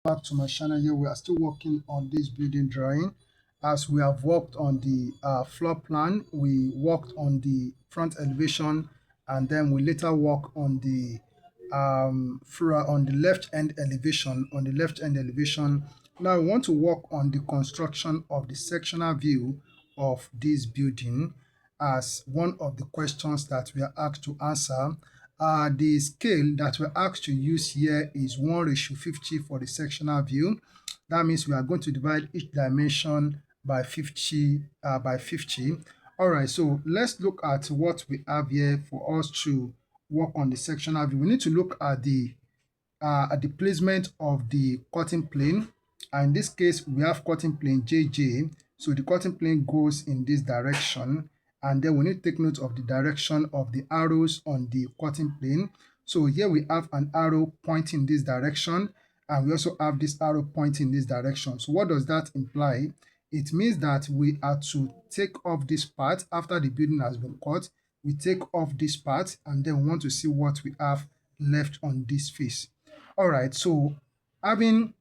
Back to my channel. Here we are still working on this building drawing. As we have worked on the floor plan, we worked on the front elevation, and then we later work on the on the left end elevation. Now we want to work on the construction of the sectional view of this building as one of the questions that we are asked to answer. The scale that we're asked to use here is 1:50 for the sectional view. That means we are going to divide each dimension by 50 by 50. All right, so let's look at what we have here for us to work on the sectional view. We need to look at the placement of the cutting plane. And in this case, we have cutting plane JJ. So the cutting plane goes in this direction. And then we need to take note of the direction of the arrows on the cutting plane. So here we have an arrow pointing this direction, and we also have this arrow pointing this direction. So what does that imply? It means that we are to take off this part after the building has been cut. We take off this part, and then we want to see what we have left on this face. All right, so having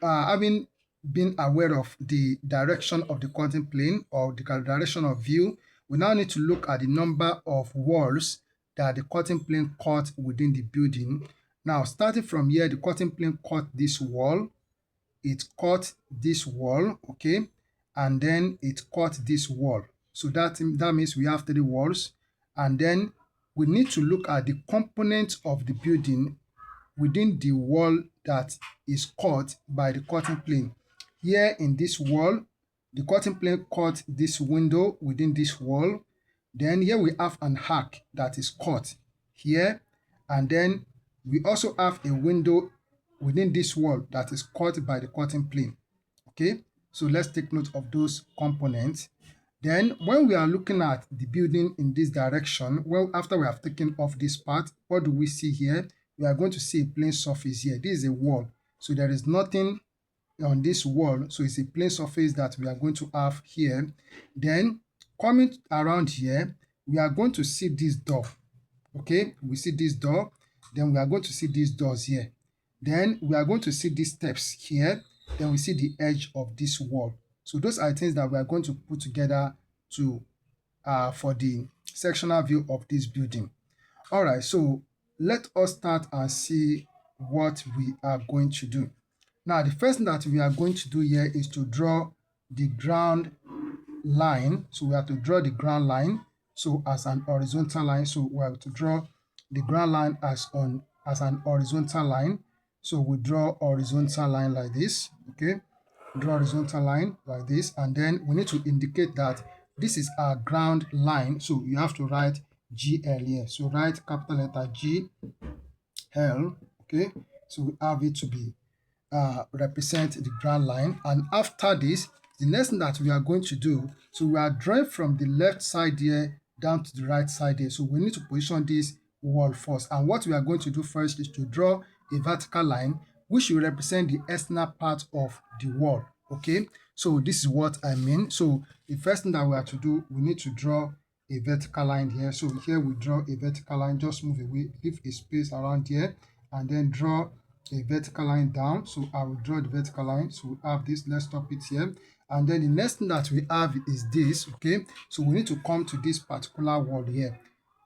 having been aware of the direction of the cutting plane or the direction of view, we now need to look at the number of walls that the cutting plane cut within the building. Now, starting from here, the cutting plane cut this wall, it cut this wall, okay, and then it cut this wall. So that means we have 3 walls, and then we need to look at the components of the building within the wall that is cut by the cutting plane. Here in this wall, the cutting plane cut this window within this wall. Then here we have an arc that is cut here, and then we also have a window within this wall that is cut by the cutting plane. Okay, so let's take note of those components. Then when we are looking at the building in this direction, well, after we have taken off this part, what do we see here? We are going to see a plane surface here. This is a wall, so there is nothing on this wall, so it's a plane surface that we are going to have here. Then coming around here, we are going to see this door. Okay, we see this door, then we are going to see these doors here. Then we are going to see these steps here, then we see the edge of this wall. So those are things that we are going to put together to for the sectional view of this building. All right, so let us start and see what we are going to do. Now, the first thing that we are going to do here is to draw the ground line. So we have to draw the ground line, so as an horizontal line. So we have to draw the ground line as an horizontal line. So we draw horizontal line like this, okay? Draw horizontal line like this, and then we need to indicate that this is our ground line. So you have to write GL here. So write capital letter GL, okay? So we have it to be represent the ground line. And after this, the next thing that we are going to do, so we are drawing from the left side here down to the right side here. So we need to position this wall first. And what we are going to do first is to draw a vertical line which will represent the external part of the wall. Okay, so this is what I mean. So the first thing that we have to do, we need to draw a vertical line here. So here we draw a vertical line, just move away, leave a space around here, and then draw a vertical line down. So I will draw the vertical line. So we have this, let's stop it here. And then the next thing that we have is this, okay? So we need to come to this particular wall here,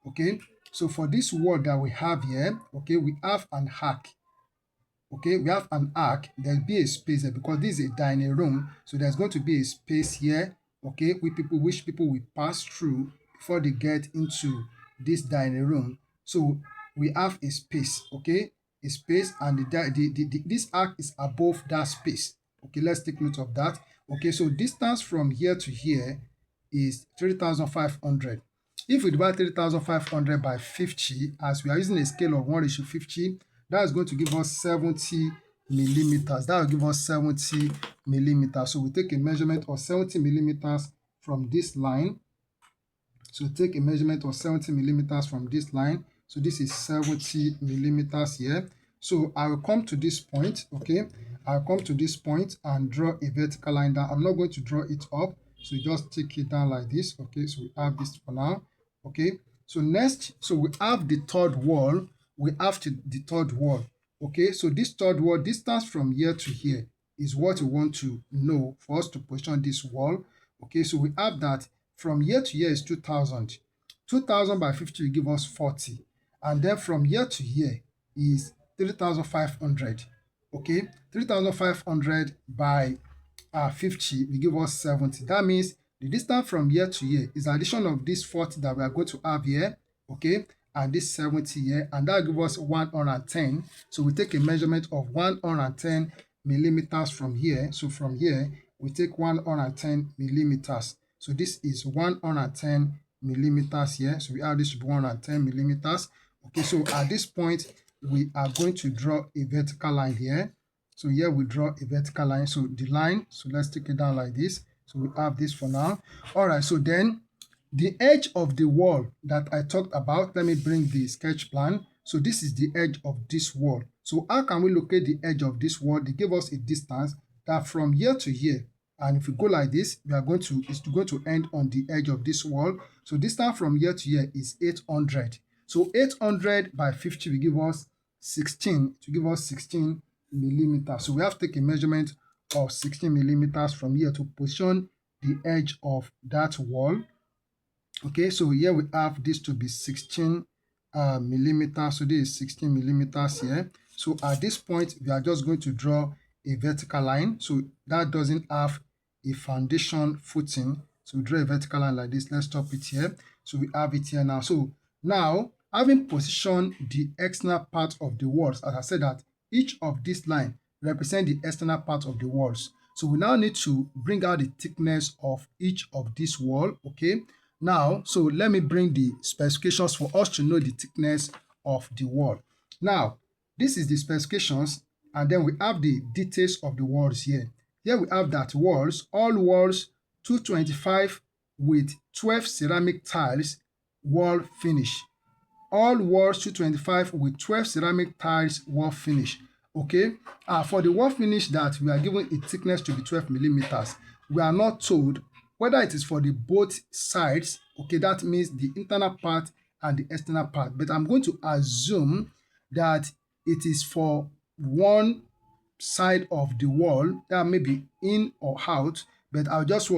okay? So for this wall that we have here, okay, we have an arc. Okay, we have an arc, there'll be a space there because this is a dining room. So there's going to be a space here, okay, which people will pass through before they get into this dining room. So we have a space, okay, a space, and this arc is above that space. Okay, let's take note of that. Okay, so distance from here to here is 3,500. If we divide 3,500 by 50, as we are using a scale of 1:50, that is going to give us 70 millimeters. That will give us 70 millimeters. So we take a measurement of 70 millimeters from this line. So take a measurement of 70 millimeters from this line. So this is 70 millimeters here. So I will come to this point, okay? I'll come to this point and draw a vertical line down. I'm not going to draw it up. So just take it down like this, okay? So we have this for now, okay? So next, so we have the third wall. We have the third wall. Okay, so this third wall, distance from here to here, is what we want to know for us to position this wall. Okay, so we have that from here to here is 2000. 2000 by 50 will give us 40. And then from here to here is 3500. Okay, 3500 by 50 will give us 70. That means the distance from here to here is addition of this 40 that we are going to have here, okay, and this 70 here, and that will give us 110. So we take a measurement of 110 millimeters from here. So from here, we take 110 millimeters. So this is 110 millimeters here. So we have this to be 110 millimeters. Okay, so at this point, we are going to draw a vertical line here. So here we draw a vertical line. So the line, so let's take it down like this. So we have this for now. All right, so then the edge of the wall that I talked about, let me bring the sketch plan. So this is the edge of this wall. So how can we locate the edge of this wall? They give us a distance that from here to here. And if we go like this, it's going to end on the edge of this wall. So distance from here to here is 800. So 800 by 50 will give us 16. To give us 16 millimeters. So we have to take a measurement of 16 millimeters from here to position the edge of that wall. Okay, so here we have this to be 16 millimeters. So this is 16 millimeters here. So at this point, we are just going to draw a vertical line. So that doesn't have a foundation footing. So we draw a vertical line like this. Let's stop it here. So we have it here now. So now, having positioned the external part of the walls, as I said that each of this line represent the external part of the walls. So we now need to bring out the thickness of each of this wall, okay? Now, so let me bring the specifications for us to know the thickness of the wall. Now, this is the specifications, and then we have the details of the walls here. Here we have that walls, all walls 225 with 12 ceramic tiles, wall finish. All walls 225 with 12 ceramic tiles, wall finish. Okay, for the wall finish that we are given a thickness to be 12 millimeters, we are not told whether it is for the both sides. Okay, that means the internal part and the external part, but I'm going to assume that it is for one side of the wall, that may be in or out, but I'll just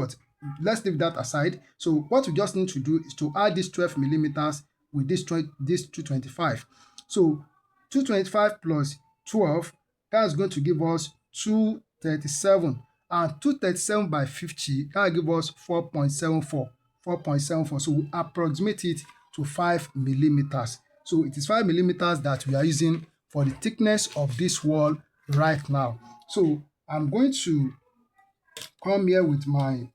let's leave that aside. So what we just need to do is to add this 12 millimeters with this 225. So 225 plus 12, that's going to give us 237. And 237 by 50, that will give us 4.74. 4.74. So we approximate it to 5 millimeters. So it is 5 millimeters that we are using for the thickness of this wall right now. So I'm going to come here with my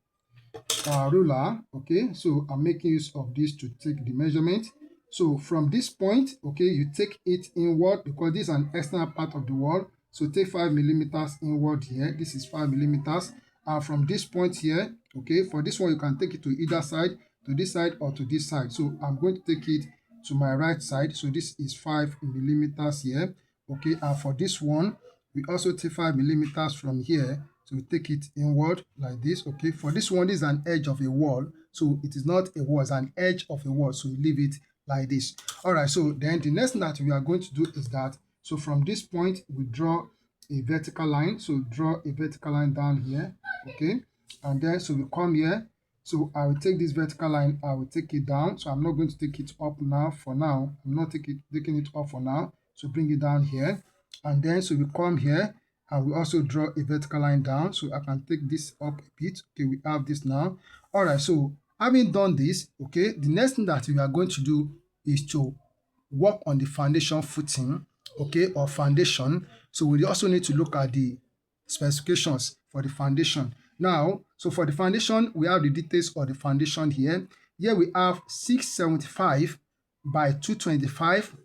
ruler. Okay, so I'm making use of this to take the measurement. So from this point, okay, you take it inward because this is an external part of the wall. So take 5 millimeters inward here. This is 5 millimeters. And from this point here, okay, for this one, you can take it to either side, to this side or to this side. So I'm going to take it to my right side. So this is 5 millimeters here. Okay, and for this one, we also take 5 millimeters from here. So we take it inward like this. Okay, for this one, this is an edge of a wall. So it is not a wall, it's an edge of a wall. So you leave it like this. All right, so then the next thing that we are going to do is that, so from this point, we draw a vertical line. So draw a vertical line down here, okay? And then, so we come here. So I will take this vertical line, I will take it down. So I'm not going to take it up now for now. I'm not taking it up for now. So bring it down here. And then, so we come here and we also draw a vertical line down. So I can take this up a bit. Okay, we have this now. All right, so having done this, okay, the next thing that we are going to do is to work on the foundation footing, okay, or foundation. So we also need to look at the specifications for the foundation. Now, so for the foundation, we have the details of the foundation here. Here we have 675 by 225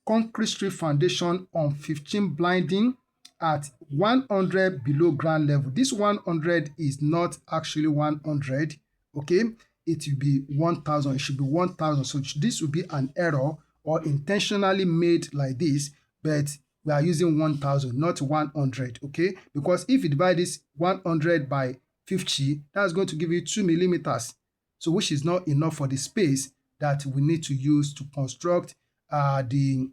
concrete strip foundation on 15 blinding at 100 below ground level. This 100 is not actually 100, okay? It will be 1000. It should be 1000. So this will be an error or intentionally made like this, but we are using 1000, not 100, okay? Because if you divide this 100 by 50, that's going to give you 2 millimeters. So which is not enough for the space that we need to use to construct the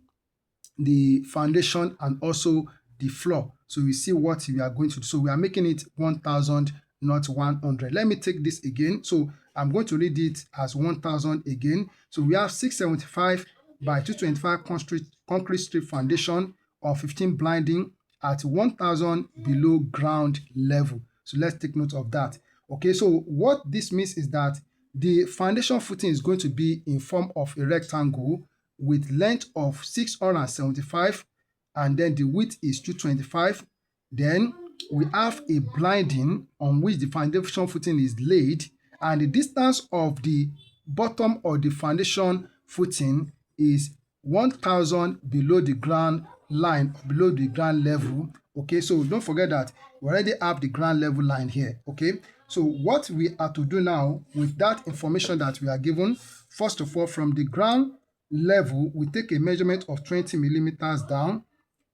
the foundation and also the floor. So we see what we are going to do. So we are making it 1000, not 100. Let me take this again. So I'm going to read it as 1000 again. So we have 675 by 225 concrete strip foundation on 15 blinding at 1000 below ground level. So let's take note of that. Okay, so what this means is that the foundation footing is going to be in form of a rectangle with length of 675 and then the width is 225. Then we have a blinding on which the foundation footing is laid, and the distance of the bottom of the foundation footing is 1000 below the ground line, below the ground level. Okay, so don't forget that we already have the ground level line here. Okay, so what we are to do now with that information that we are given, first of all, from the ground level, we take a measurement of 20 millimeters down,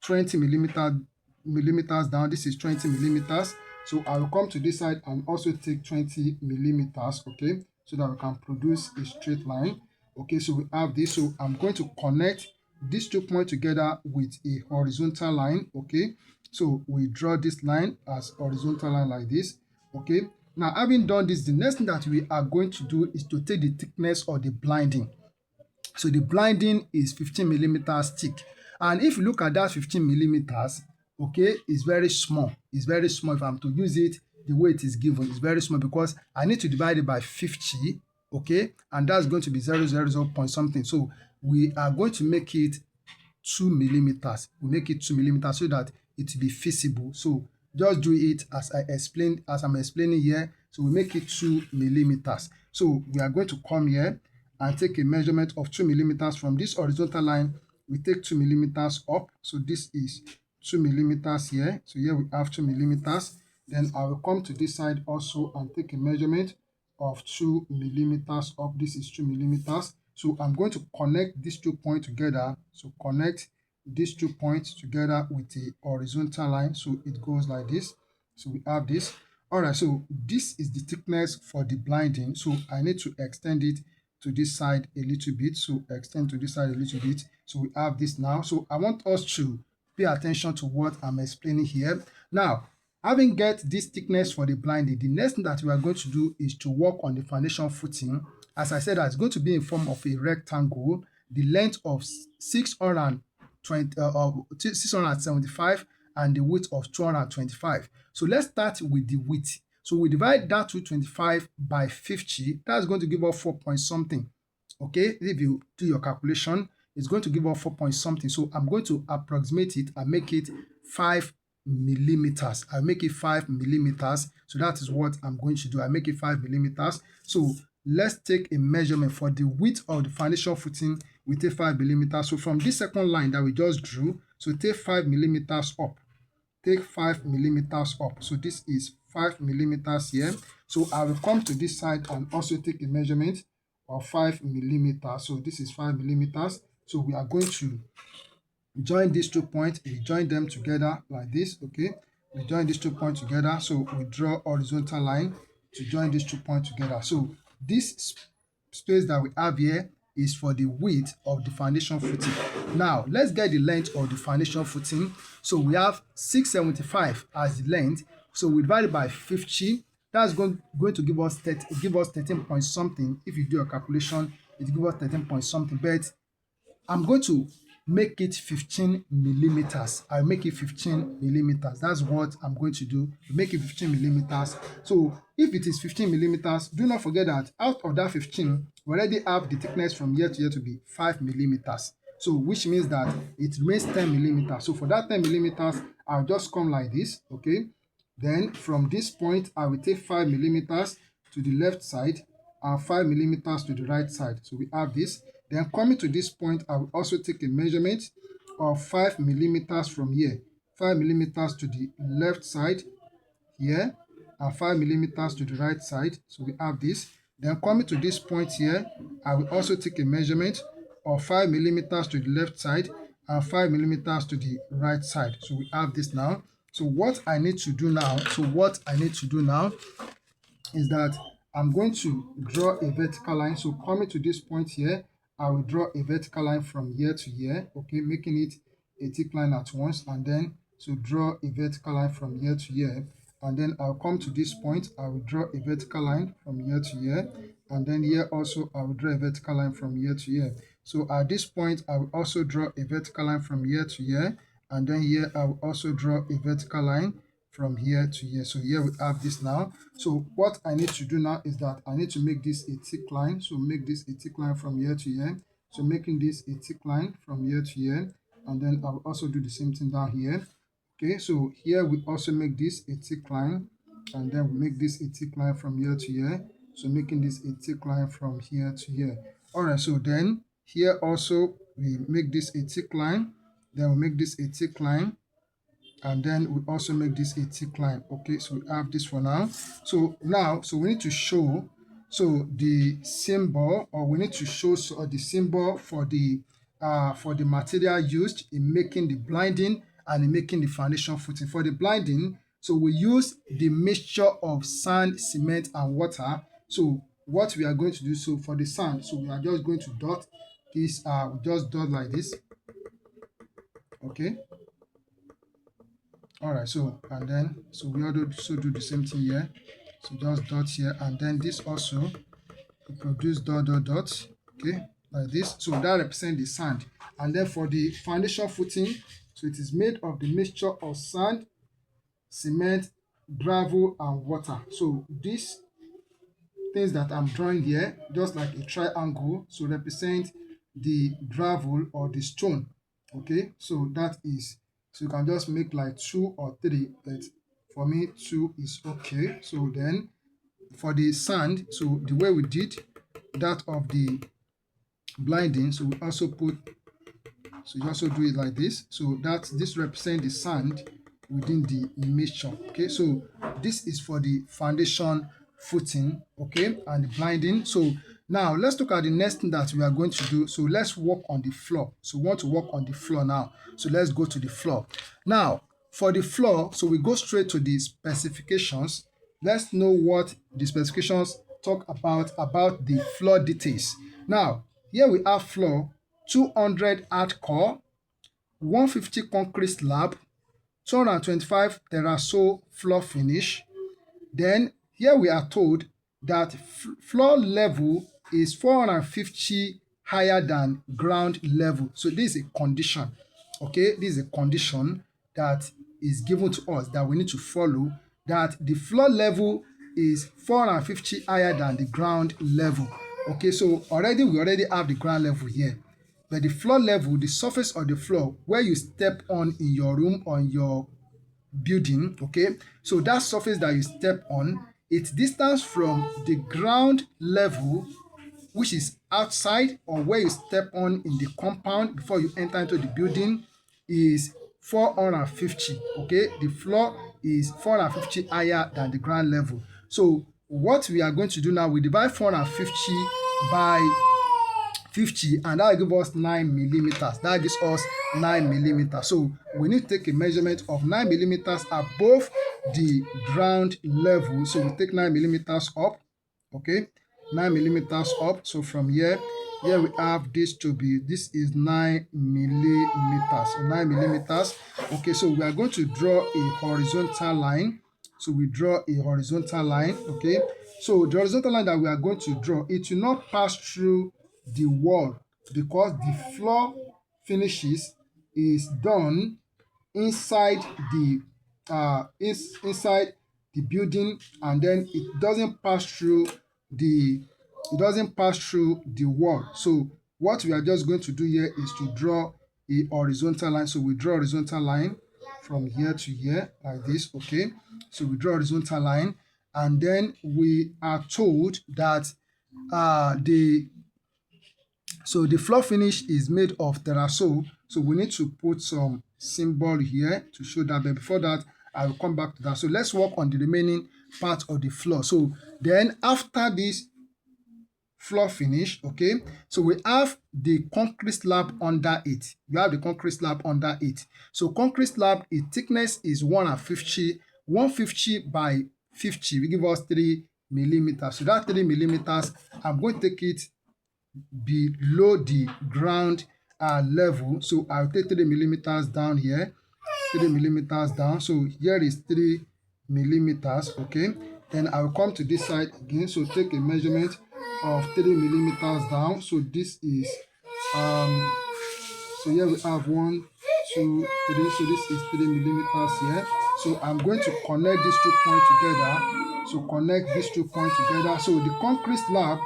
20 millimeters down. This is 20 millimeters. So I will come to this side and also take 20 millimeters, okay, so that we can produce a straight line. Okay, so we have this. So I'm going to connect these 2 points together with a horizontal line. Okay, so we draw this line as horizontal line like this. Okay, now having done this, the next thing that we are going to do is to take the thickness of the blinding. So the blinding is 15 millimeters thick. And if you look at that 15 millimeters, okay, it's very small. It's very small. If I'm to use it the way it is given, it's very small because I need to divide it by 50, okay, and that's going to be 0.00 point something. So we are going to make it 2 millimeters. We make it 2 millimeters so that it will be feasible. So just do it as I explained, as I'm explaining here. So we make it 2 millimeters. So we are going to come here and take a measurement of 2 millimeters from this horizontal line. We take 2 millimeters up. So this is 2 millimeters here. So here we have 2 millimeters. Then I will come to this side also and take a measurement of 2 millimeters up. This is 2 millimeters. So I'm going to connect these 2 points together. So connect these 2 points together with a horizontal line. So it goes like this. So we have this. All right, so this is the thickness for the blinding. So I need to extend it to this side a little bit. So extend to this side a little bit. So we have this now. So I want us to pay attention to what I'm explaining here. Now, having get this thickness for the blinding, the next thing that we are going to do is to work on the foundation footing. As I said, it's going to be in form of a rectangle, the length of 675 and the width of 225. So let's start with the width. So we divide that 225 by 50. That's going to give us 4 point something. Okay, if you do your calculation, it's going to give us 4 point something. So I'm going to approximate it and make it 5 millimeters. I'll make it 5 millimeters. So that is what I'm going to do. I make it 5 millimeters. So let's take a measurement for the width of the foundation footing. We take 5 millimeters. So from this second line that we just drew, so take 5 millimeters up. Take 5 millimeters up. So this is 5 millimeters here. So I will come to this side and also take a measurement of 5 millimeters. So this is 5 millimeters. So we are going to join these 2 points. We join them together like this. Okay, we join these 2 points together. So we draw horizontal line to join these 2 points together. So this space that we have here is for the width of the foundation footing. Now let's get the length of the foundation footing. So we have 675 as the length. So we divide it by 50. That's going to give us 13 point something. If you do a calculation, it gives us 13 point something. But I'm going to make it 15 millimeters. I'll make it 15 millimeters. That's what I'm going to do. Make it 15 millimeters. So if it is 15 millimeters, do not forget that out of that 15, we already have the thickness from here to here to be 5 millimeters. So which means that it remains 10 millimeters. So for that 10 millimeters, I'll just come like this. Okay. Then from this point, I will take 5 millimeters to the left side and 5 millimeters to the right side. So we have this. Then coming to this point, I will also take a measurement of 5 millimeters from here. 5 millimeters to the left side here and 5 millimeters to the right side. So we have this. Then coming to this point here, I will also take a measurement of 5 millimeters to the left side and 5 millimeters to the right side. So we have this now. So what I need to do now, is that I'm going to draw a vertical line. So coming to this point here, I will draw a vertical line from here to here, okay, making it a thick line at once, and then so draw a vertical line from here to here, and then I'll come to this point. I will draw a vertical line from here to here, and then here also I will draw a vertical line from here to here. So at this point I will also draw a vertical line from here to here, and then here I will also draw a vertical line from here to here. So here we have this now. So what I need to do now is that I need to make this a thick line. So make this a thick line from here to here. So making this a thick line from here to here, and then I'll also do the same thing down here. Okay, so here we also make this a thick line, and then we make this a thick line from here to here. So making this a thick line from here to here. All right, so then here also we make this a thick line, then we make this a thick line, and then we also make this a thick line. Okay, so we have this for now. So now, so we need to show the symbol, or we need to show the symbol for the material used in making the blinding and in making the foundation footing. For the blinding, so we use the mixture of sand, cement, and water. So what we are going to do, so for the sand, so we are just going to dot this, we just dot like this. Okay. All right, so and then so we also do the same thing here. So just dot here, and then this also we produce dot dot dot. Okay, like this. So that represents the sand. And then for the foundation footing, so it is made of the mixture of sand, cement, gravel, and water. So these things that I'm drawing here, just like a triangle, so represent the gravel or the stone. Okay, so that is, so you can just make like 2 or 3, but for me 2 is okay. So then for the sand, so the way we did that of the blinding, so we also put, so you also do it like this. So that this represents the sand within the mixture. Okay, so this is for the foundation footing, okay, and the blinding. So now let's look at the next thing that we are going to do. So let's work on the floor. So we want to work on the floor now. So let's go to the floor. Now for the floor, so we go straight to the specifications. Let's know what the specifications talk about the floor details. Now here we have floor 200 hardcore, 150 concrete slab, 225 terrazzo floor finish. Then here we are told that floor level is 450 higher than ground level. So this is a condition. Okay, this is a condition that is given to us that we need to follow, that the floor level is 450 higher than the ground level. Okay, so we already have the ground level here, but the floor level, the surface of the floor where you step on in your room or in your building, okay, so that surface that you step on, its distance from the ground level, which is outside or where you step on in the compound before you enter into the building, is 450. Okay, the floor is 450 higher than the ground level. So what we are going to do now, we divide 450 by 50, and that will give us 9 millimeters. That gives us 9 millimeters. So we need to take a measurement of 9 millimeters above the ground level. So we take 9 millimeters up. Okay, 9 millimeters up. So from here we have this to be, this is 9 millimeters. So 9 millimeters. Okay, so we are going to draw a horizontal line. So we draw a horizontal line. Okay, so the horizontal line that we are going to draw, it will not pass through the wall, because the floor finishes is done inside the inside the building, and then it doesn't pass through the wall. So what we are just going to do here is to draw a horizontal line. So we draw a horizontal line from here to here like this. Okay, so we draw a horizontal line, and then we are told that the floor finish is made of terrazzo. So we need to put some symbol here to show that, but before that I will come back to that. So let's work on the remaining part of the floor. So then after this floor finish, okay, so we have the concrete slab under it. You have the concrete slab under it. So concrete slab, its thickness is 150 by 50 will give us 3 millimeters. So that 3 millimeters, I'm going to take it below the ground level. So I'll take 3 millimeters down here, 3 millimeters down. So here is 3 millimeters, okay. Then I'll come to this side again. So take a measurement of 3 millimeters down. So this is so here we have 1, 2, 3. So this is 3 millimeters here. So I'm going to connect these 2 points together. So connect these 2 points together. So the concrete slab,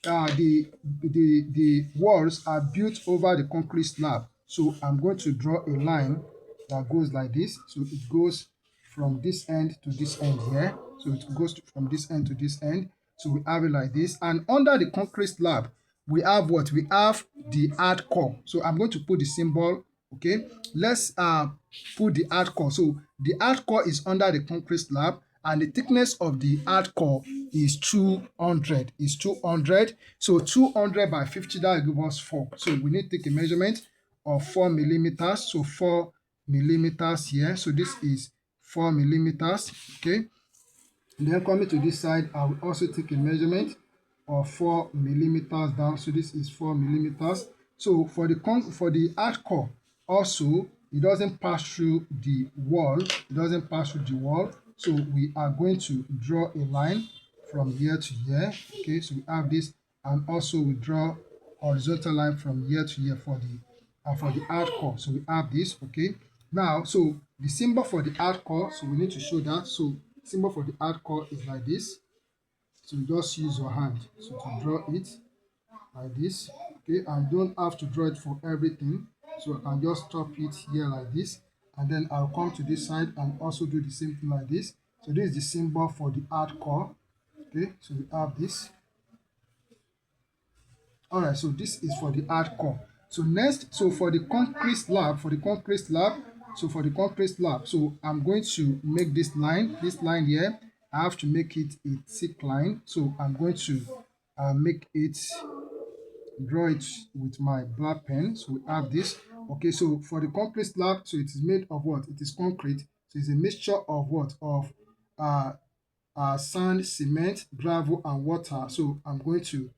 the walls are built over the concrete slab. So I'm going to draw a line that goes like this. So it goes from this end to this end here. So it goes from this end to this end. So we have it like this. And under the concrete slab, we have what? We have the hard core. So I'm going to put the symbol, okay? Let's put the hard core. So the hard core is under the concrete slab, and the thickness of the hard core is 200. So 200 by 50, that will give us 4. So we need to take a measurement of 4 millimeters. So 4 millimeters here. So this is 4 millimeters, okay. And then coming to this side, I will also take a measurement of 4 millimeters down. So this is 4 millimeters. So for the hard core also, it doesn't pass through the wall. So we are going to draw a line from here to here. Okay, so we have this, and also we draw horizontal line from here to here for the hard core. So we have this, okay. Now, so the symbol for the hard core, so we need to show that. So symbol for the hard core is like this. So you just use your hand so to draw it like this, okay. And don't have to draw it for everything. So I can just stop it here like this, and then I'll come to this side and also do the same thing like this. So this is the symbol for the hard core, okay. So we have this. All right, so this is for the hard core. So next, so for the concrete slab, so I'm going to make this line here. I have to make it a thick line. So I'm going to draw it with my black pen. So we have this. Okay, so for the concrete slab, so it is made of what? It is concrete. So it's a mixture of what? Of sand, cement, gravel, and water. So I'm going to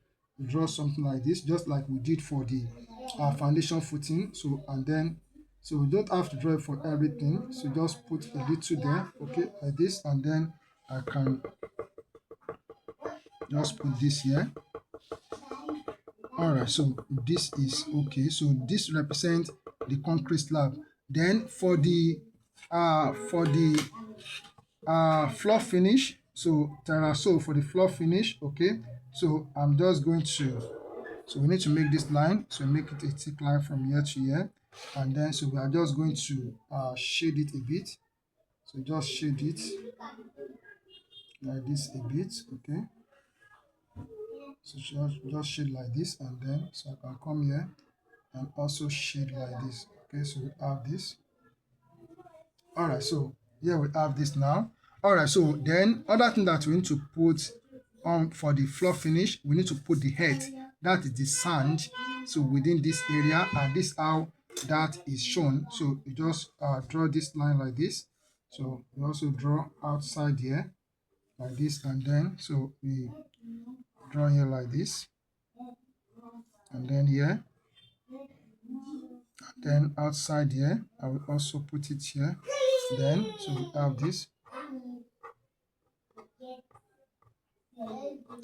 draw something like this, just like we did for the foundation footing. So and then, so we don't have to draw it for everything. So just put a little there, okay, like this, and then I can just put this here. All right, so this is okay. So this represents the concrete slab. Then for the floor finish, so terrazzo for the floor finish, okay. So I'm just going to, so we need to make this line, so make it a thick line from here to here, and then so we are just going to shade it a bit. So just shade it like this a bit, okay. So just shade like this, and then so I can come here and also shade like this, okay. So we have this. All right, so here we have this now. All right, so then other thing that we need to put on for the floor finish, we need to put the head, that is the sand, so within this area, and this how that is shown. So you just draw this line like this. So we also draw outside here like this, and then so we draw here like this, and then here, and then outside here I will also put it here. Then so we have this.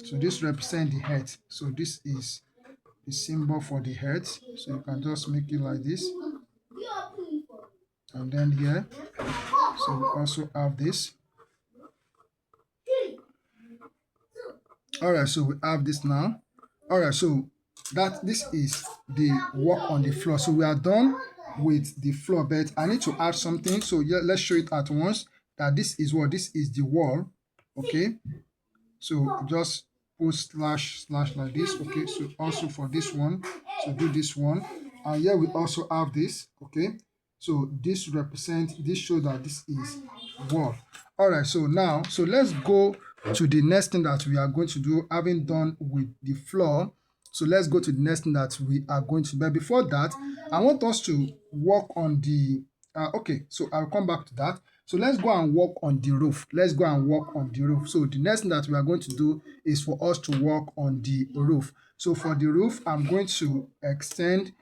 So this represents the head. So this is the symbol for the head. So you can just make it like this, and then here, so we also have this. All right, so we have this now. All right, so this is the work on the floor. So we are done with the floor, but I need to add something. So yeah, let's show it at once. That this is the wall, okay. So just put slash like this, okay. So also for this one, so do this one, and here we also have this, okay. So this shows that this is wall. All right, so now, so let's go to the next thing that we are going to do, having done with the floor. So let's go to the next thing that we are going to do. But before that, I want us to work on the okay, so I'll come back to that. So let's go and work on the roof. So the next thing that we are going to do is for us to work on the roof. So for the roof, I'm going to extend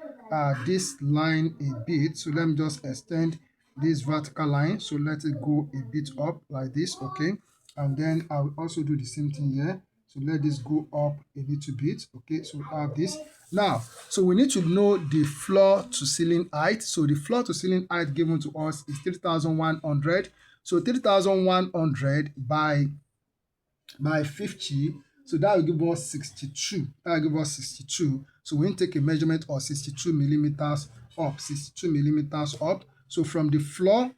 this line a bit. So let me just extend this vertical line. So let it go a bit up like this, okay? And then I will also do the same thing here. So let this go up a little bit, okay? So we have this. Now, so we need to know the floor to ceiling height. So the floor to ceiling height given to us is 3,100. So 3,100 by 50, so that will give us 62. That will give us 62. So we need to take a measurement of 62 millimeters up, 62 millimeters up. So from the floor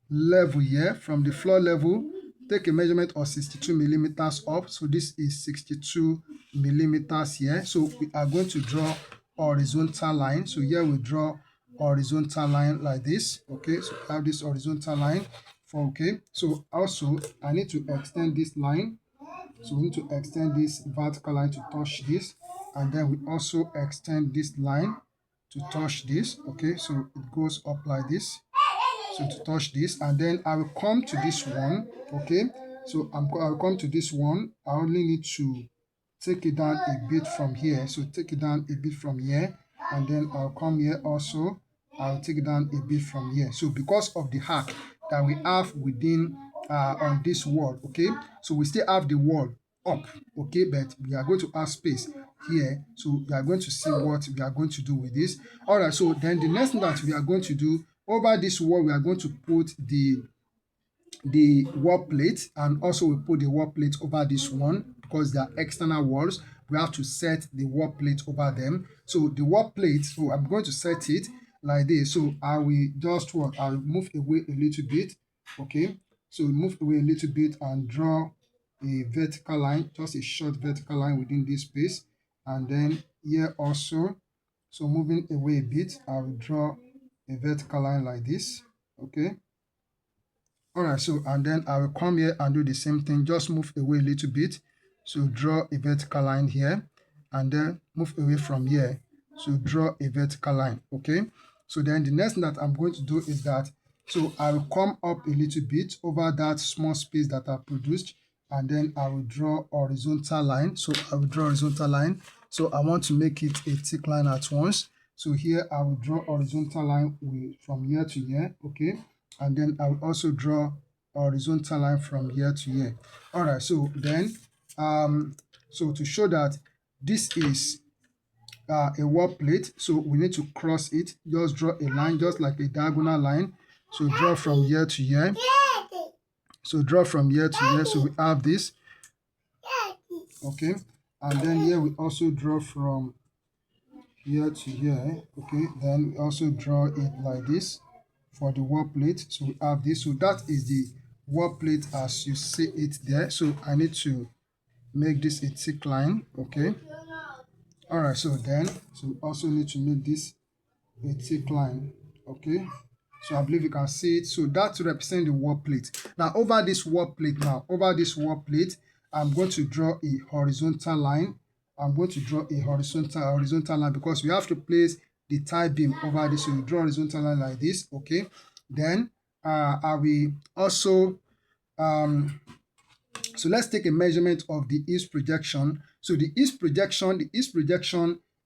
level here, from the floor level, take a measurement of 62 millimeters up. So this is 62 millimeters here. So we are going to draw horizontal line. So here we draw horizontal line like this, okay? So we have this horizontal line for, okay? So also I need to extend this line. So we need to extend this vertical line to touch this, and then we also extend this line to touch this, okay? So it goes up like this, so to touch this, and then I will come to this one, okay? So I will come to this one. I only need to take it down a bit from here. So take it down a bit from here, and then I'll come here also. I'll take it down a bit from here. So because of the arc that we have within on this wall, okay? So we still have the wall up, okay? But we are going to have space here. So we are going to see what we are going to do with this. All right, so then the next thing that we are going to do, over this wall, we are going to put the wall plate, and also we put the wall plate over this one because they are external walls. We have to set the wall plate over them. So the wall plate, so I'm going to set it like this. So I will just what, I'll move away a little bit, okay? So move away a little bit and draw a vertical line, just a short vertical line within this space. And then here also, so moving away a bit, I will draw a vertical line like this, okay? All right, so and then I will come here and do the same thing, just move away a little bit. So draw a vertical line here, and then move away from here. So draw a vertical line, okay? So then the next thing that I'm going to do is that, so I will come up a little bit over that small space that I produced, and then I will draw horizontal line. So I will draw horizontal line. So I want to make it a thick line at once. So here I will draw horizontal line from here to here, okay? And then I will also draw a horizontal line from here to here. All right, so then so to show that this is a wall plate, so we need to cross it. Just draw a line, just like a diagonal line. So draw from here to here. So draw from here to here. So we have this, okay? And then here we also draw from here to here, okay? Then we also draw it like this for the wall plate. So we have this. So that is the wall plate as you see it there. So I need to make this a thick line, okay? All right, so then, so we also need to make this a thick line, okay? So I believe you can see it. So that represents the wall plate. Now over this wall plate, I'm going to draw a horizontal line. I'm going to draw a horizontal line because we have to place the tie beam over this. So you draw a horizontal line like this, okay? Then I will also so let's take a measurement of the east projection. So the east projection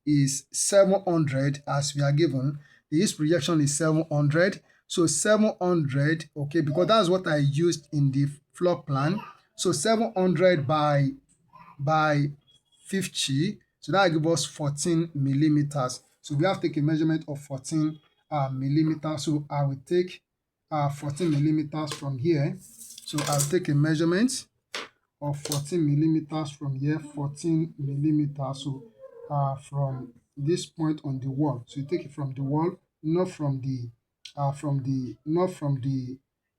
is 700 as we are given. The east projection is 700. So 700, okay, because that's what I used in the floor plan. So 700 by 50, so that will give us 14 millimeters. So we have to take a measurement of 14 millimeters. So I will take 14 millimeters from here. So I'll take a measurement of 14 millimeters from here, 14 millimeters. So from this point on the wall. So you take it from the wall, not from the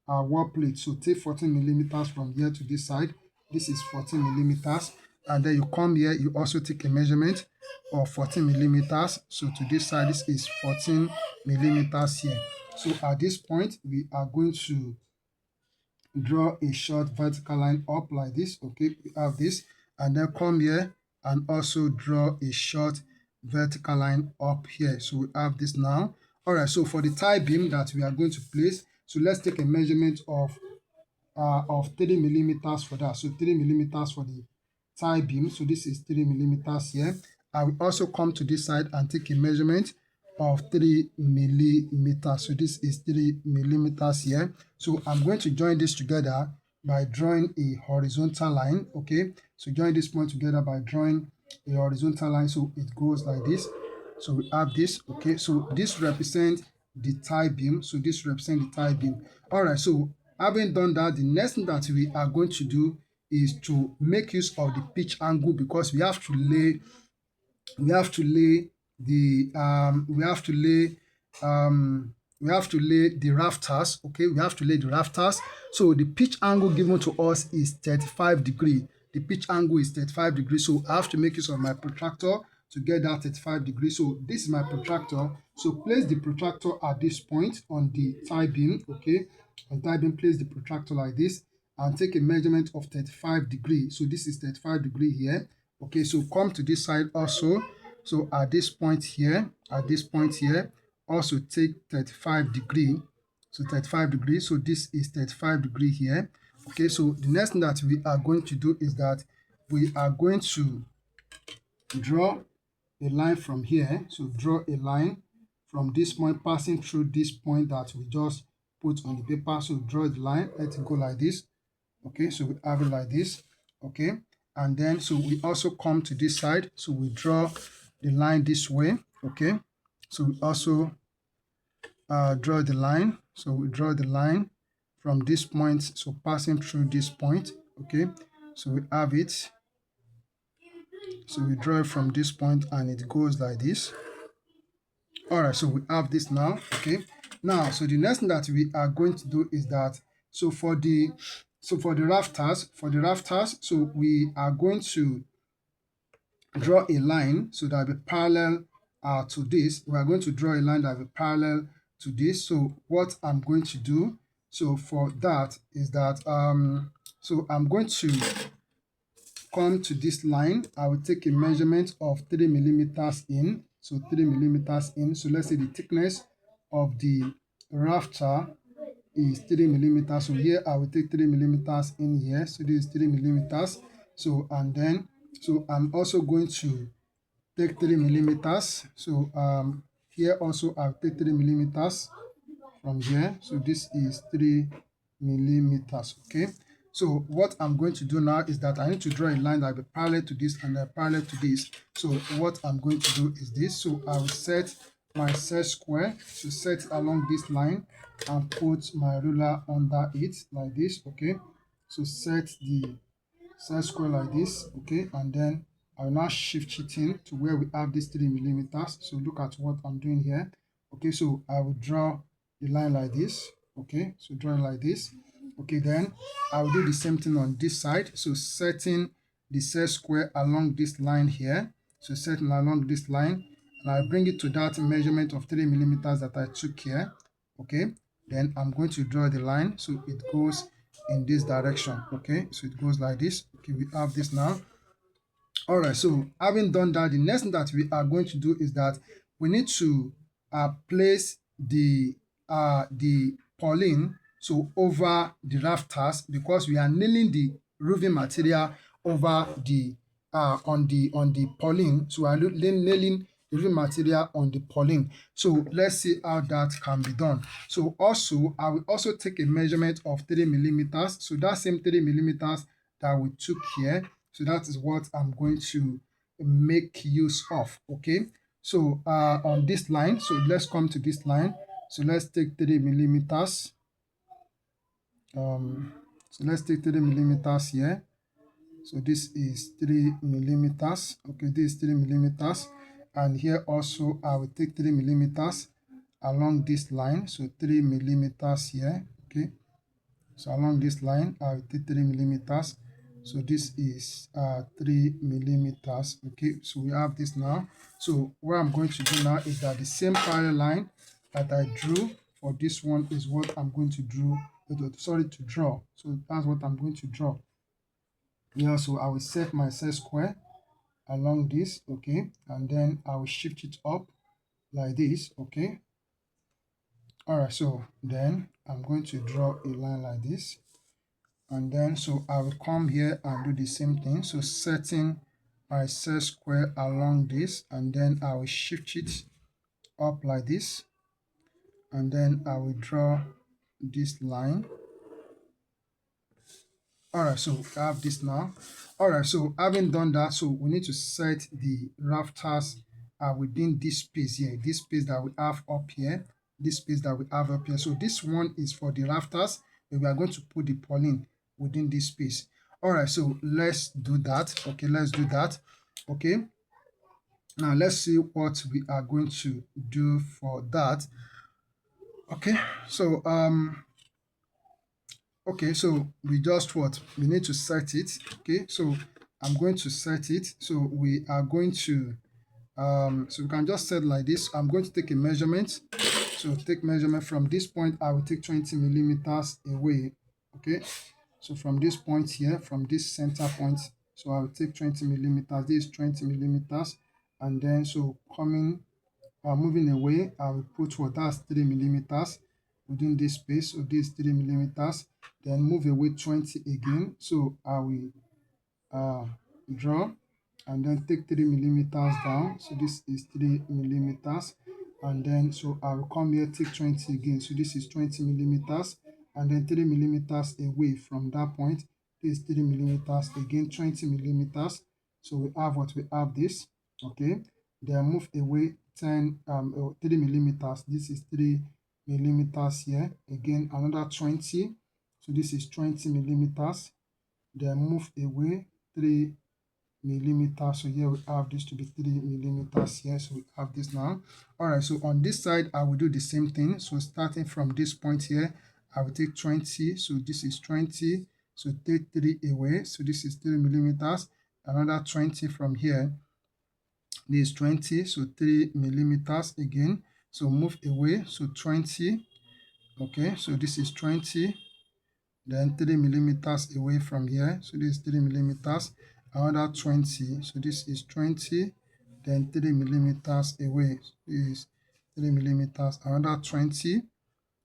wall plate. So take 14 millimeters from here to this side. This is 14 millimeters. And then you come here, you also take a measurement of 14 millimeters. So to this side, this is 14 millimeters here. So at this point, we are going to draw a short vertical line up like this, okay? We have this, and then come here and also draw a short vertical line up here. So we have this now. All right, so for the tie beam that we are going to place, so let's take a measurement of 3 millimeters for that. So 3 millimeters for the tie beam. So this is 3 millimeters here. I will also come to this side and take a measurement of 3 millimeters. So this is 3 millimeters here. So I'm going to join this together by drawing a horizontal line. Okay, so join this point together by drawing a horizontal line. So it goes like this. So we have this. Okay, so this represents the tie beam. So this represents the tie beam. All right, so having done that, the next thing that we are going to do is to make use of the pitch angle, because we have to lay the rafters. Okay, we have to lay the rafters. So the pitch angle given to us is 35 degrees. The pitch angle is 35 degrees. So I have to make use of my protractor to get that 35 degrees. So this is my protractor. So place the protractor at this point on the tie beam. Okay, on tie beam, place the protractor like this and take a measurement of 35 degrees. So this is 35 degrees here. Okay, so come to this side also. So at this point here, also take 35 degrees. So 35 degrees. So this is 35 degrees here. Okay, so the next thing that we are going to do is that we are going to draw a line from here. So draw a line from this point passing through this point that we just put on the paper. So draw the line. Let it go like this. Okay, so we have it like this. Okay, and then so we also come to this side. So we draw the line this way. Okay, so we also draw the line. So we draw the line from this point, so passing through this point. Okay, so we have it. So we draw it from this point and it goes like this. All right, so we have this now. Okay, now so the next thing that we are going to do is that for the rafters, so we are going to draw a line so that will be parallel to this. We are going to draw a line that will be parallel to this. So what I'm going to do, so for that is that so I'm going to come to this line. I will take a measurement of 3 millimeters in. So 3 millimeters in. So let's say the thickness of the rafter is 3 millimeters. So here I will take 3 millimeters in here. So this is 3 millimeters. So and then so I'm also going to take 3 millimeters. So here also I'll take 3 millimeters from here. So this is 3 millimeters. Okay, so what I'm going to do now is that I need to draw a line that will be parallel to this and parallel to this. So what I'm going to do is this. So I will set my set square, so set along this line and put my ruler under it like this. Okay, so set the set square like this. Okay, and then I will now shift it in to where we have this 3 millimeters. So look at what I'm doing here. Okay, so I will draw the line like this. Okay, so draw it like this. Okay, then I will do the same thing on this side. So setting the set square along this line here. So setting along this line, and I bring it to that measurement of 3 millimeters that I took here. Okay, then I'm going to draw the line so it goes in this direction. Okay, so it goes like this. Okay, we have this now. All right, so having done that, the next thing that we are going to do is that we need to place the purlin so over the rafters, because we are nailing the roofing material over the on the purlin. So we are nailing the roofing material on the purlin. So let's see how that can be done. So also I will also take a measurement of 3 millimeters. So that same 3 millimeters that we took here. So that is what I'm going to make use of. Okay, so on this line, so let's come to this line. So let's take 3 millimeters. So let's take 3 millimeters here. So this is 3 millimeters. Okay, this is 3 millimeters. And here also I will take 3 millimeters along this line. So 3 millimeters here. Okay, so along this line I will take 3 millimeters. So this is 3 millimeters. Okay, so we have this now. So what I'm going to do now is that the same parallel line that I drew for this one is what I'm going to draw. So that's what I'm going to draw. Yeah, so I will set my set square along this. Okay, and then I will shift it up like this. Okay, all right, so then I'm going to draw a line like this. And then so I will come here and do the same thing. So setting my set square along this, and then I will shift it up like this, and then I will draw this line. Alright, so we have this now. Alright, so having done that, so we need to set the rafters within this space here, this space that we have up here, this space that we have up here. So this one is for the rafters, and we are going to put the purlin within this space. Alright, so let's do that. Okay, let's do that. Okay, now let's see what we are going to do for that. Okay, so okay, so we just we need to set it. Okay, so I'm going to set it. So we are going to so we can just set like this. I'm going to take a measurement. So take measurement from this point. I will take 20 millimeters away. Okay, so from this point here, from this center point, so I will take 20 millimeters. This is 20 millimeters, and then so moving away, I will put what, that's 3 millimeters within this space. So this 3 millimeters, then move away 20 again. So I will draw and then take 3 millimeters down. So this is 3 millimeters, and then so I will come here, take 20 again. So this is 20 millimeters, and then 3 millimeters away from that point. This is 3 millimeters again, 20 millimeters. So we have what we have this. Okay, then move away 3 millimeters. This is 3 millimeters here again, another 20. So this is 20 millimeters. Then move away 3 millimeters. So here we have this to be 3 millimeters here. So we have this now. All right, so on this side I will do the same thing. So starting from this point here, I will take 20. So this is 20. So take 3 away. So this is 3 millimeters. Another 20 from here. This is 20. So 3 millimeters again. So move away. So 20. Okay, so this is 20. Then 3 millimeters away from here. So this is 3 millimeters. Another 20. So this is 20. Then 3 millimeters away. So this is 3 millimeters. Another 20.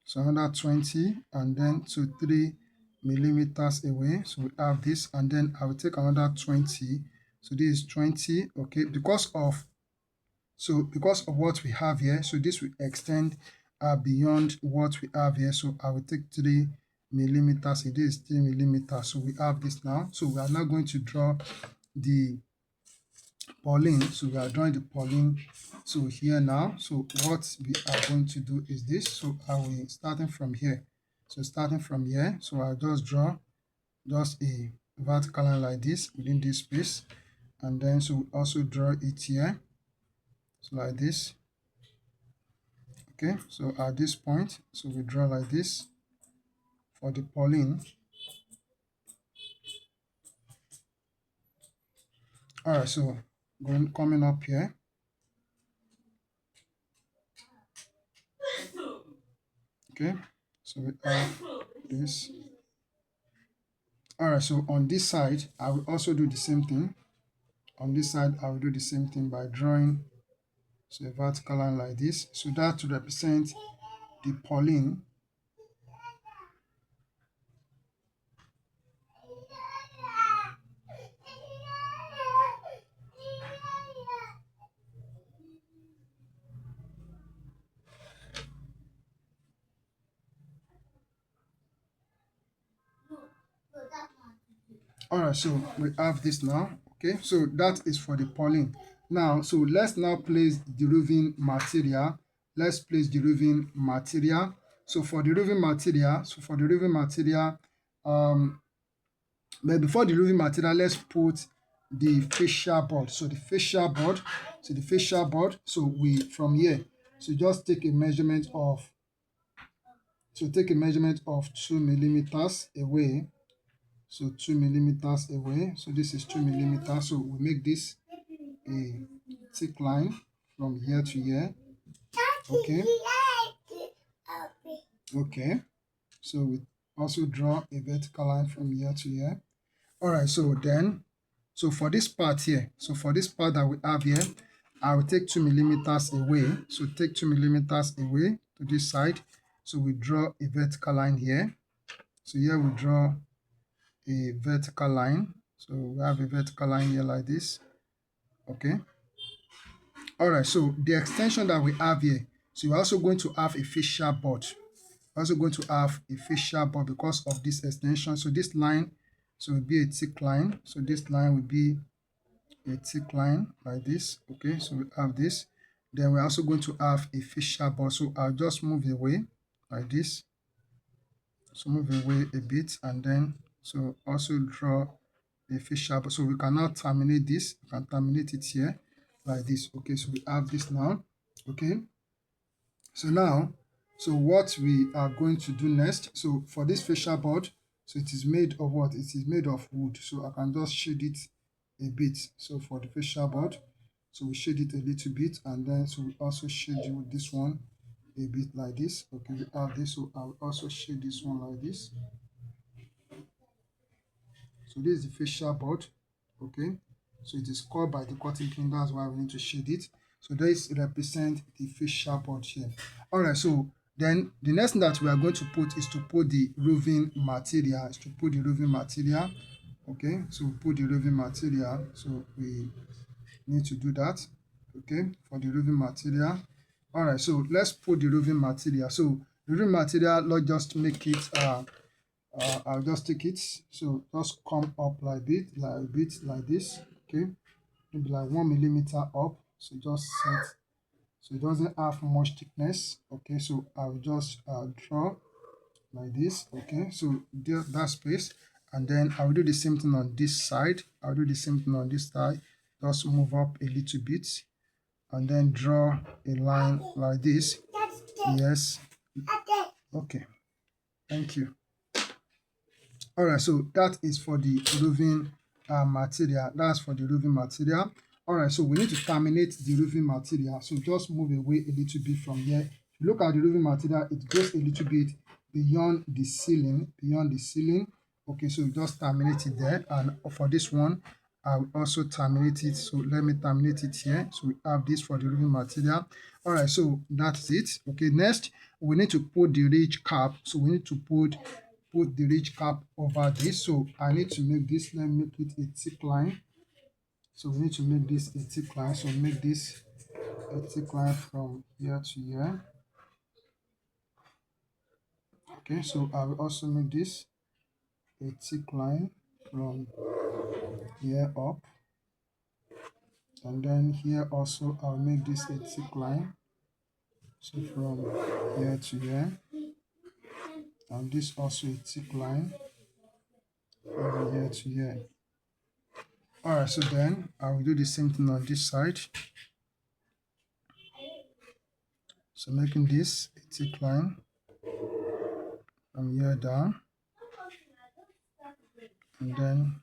So another 20. And then so 3 millimeters away. So we have this. And then I will take another 20. So this is 20. Okay, because of what we have here, so this will extend beyond what we have here. So I will take 3 millimeters. It is 3 millimeters. So we have this now. So we are now going to draw the purlin. So we are drawing the purlin. So here now, so what we are going to do is this. So I will starting from here. So starting from here, so I'll just draw just a vertical line like this within this space, and then so we also draw it here. So like this. Okay, so at this point, so we draw like this for the purlin. All right, so coming up here. Okay, so we have this. All right, so on this side, I will also do the same thing. On this side, I will do the same thing by drawing so a vertical line like this. So that to represent the purlin. All right, so we have this now. Okay, so that is for the purlin. Now, so let's now place the roofing material. Let's place the roofing material. So for the roofing material, but before the roofing material, let's put the fascia board. So the fascia board, so we from here, so just take a measurement of 2 millimeters away. So 2 millimeters away. So this is 2 millimeters. So we make this a thick line from here to here. Okay. Okay. So we also draw a vertical line from here to here. All right. So then, so for this part here, so for this part that we have here, I will take 2 millimeters away. So take 2 millimeters away to this side. So we draw a vertical line here. So here we draw a vertical line. So we have a vertical line here like this. Okay. All right, so the extension that we have here, so we're also going to have a facial board. We're also going to have a facial board because of this extension. So this line, so will be a thick line. So this line will be a thick line like this. Okay, so we have this. Then we're also going to have a facial board. So I'll just move away like this. So move away a bit, and then so also draw a facial board. So we can now terminate this. We can terminate it here like this. Okay, so we have this now. Okay, so now, so what we are going to do next, so for this facial board, so it is made of what? It is made of wood. So I can just shade it a bit. So for the facial board, so we shade it a little bit, and then so we also shade with this one a bit like this. Okay, we have this, so I'll also shade this one like this. So this is the facial board. Okay, so it is called by the cutting pin, that's why we need to shade it. So this represent the facial board here. All right, so then the next thing that we are going to put is to put the roofing material. Okay, so put the roofing material. So we need to do that. Okay, for the roofing material. All right, so let's put the roofing material. So roofing material, let's just make it I'll just take it, so just come up like a bit like this. Okay, maybe like 1 millimeter up. So just set, so it doesn't have much thickness. Okay, so I'll just draw like this. Okay, so there, that space, and then I'll do the same thing on this side. Just move up a little bit, and then draw a line like this. Yes. Okay, thank you. All right, so that is for the roofing material. That's for the roofing material. All right, so we need to terminate the roofing material. So just move away a little bit from here. If you look at the roofing material, it goes a little bit beyond the ceiling. Okay, so just terminate it there. And for this one, I will also terminate it. So let me terminate it here. So we have this for the roofing material. All right, so that's it. Okay, next we need to put the ridge cap. So we need to put the ridge cap over this. So I need to make this, let me make it a thick line. So we need to make this a thick line. So make this a thick line from here to here. Okay, so I will also make this a thick line from here up, and then here also I'll make this a thick line, so from here to here, and this also a thick line from here to here. All right, so then I will do the same thing on this side. So making this a thick line from here down, and then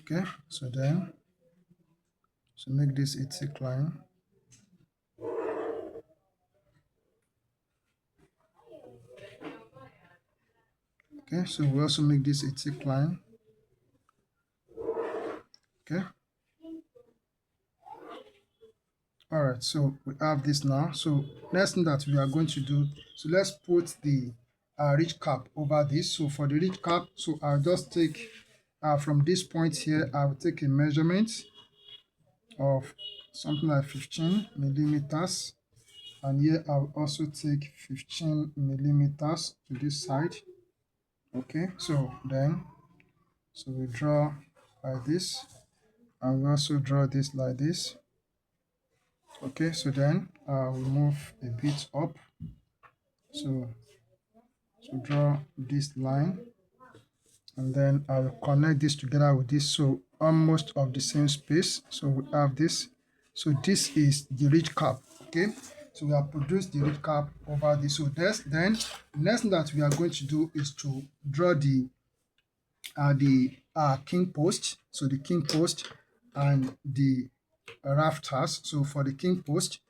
okay, so then so make this a thick line. Okay, so we also make this a thick line. Okay, all right, so we have this now. So next thing that we are going to do, so let's put the ridge cap over this. So for the ridge cap, so I'll just take from this point here, I will take a measurement of something like 15 millimeters, and here I'll also take 15 millimeters to this side. Okay, so then so we draw like this, and we also draw this like this. Okay, so then we move a bit up, so draw this line, and then I will connect this together with this, so almost of the same space. So we have this, so this is the ridge cap. Okay, so we have produced the ridge cap over this. So then the next thing that we are going to do is to draw the king post. So the king post and the rafters. So for the king post,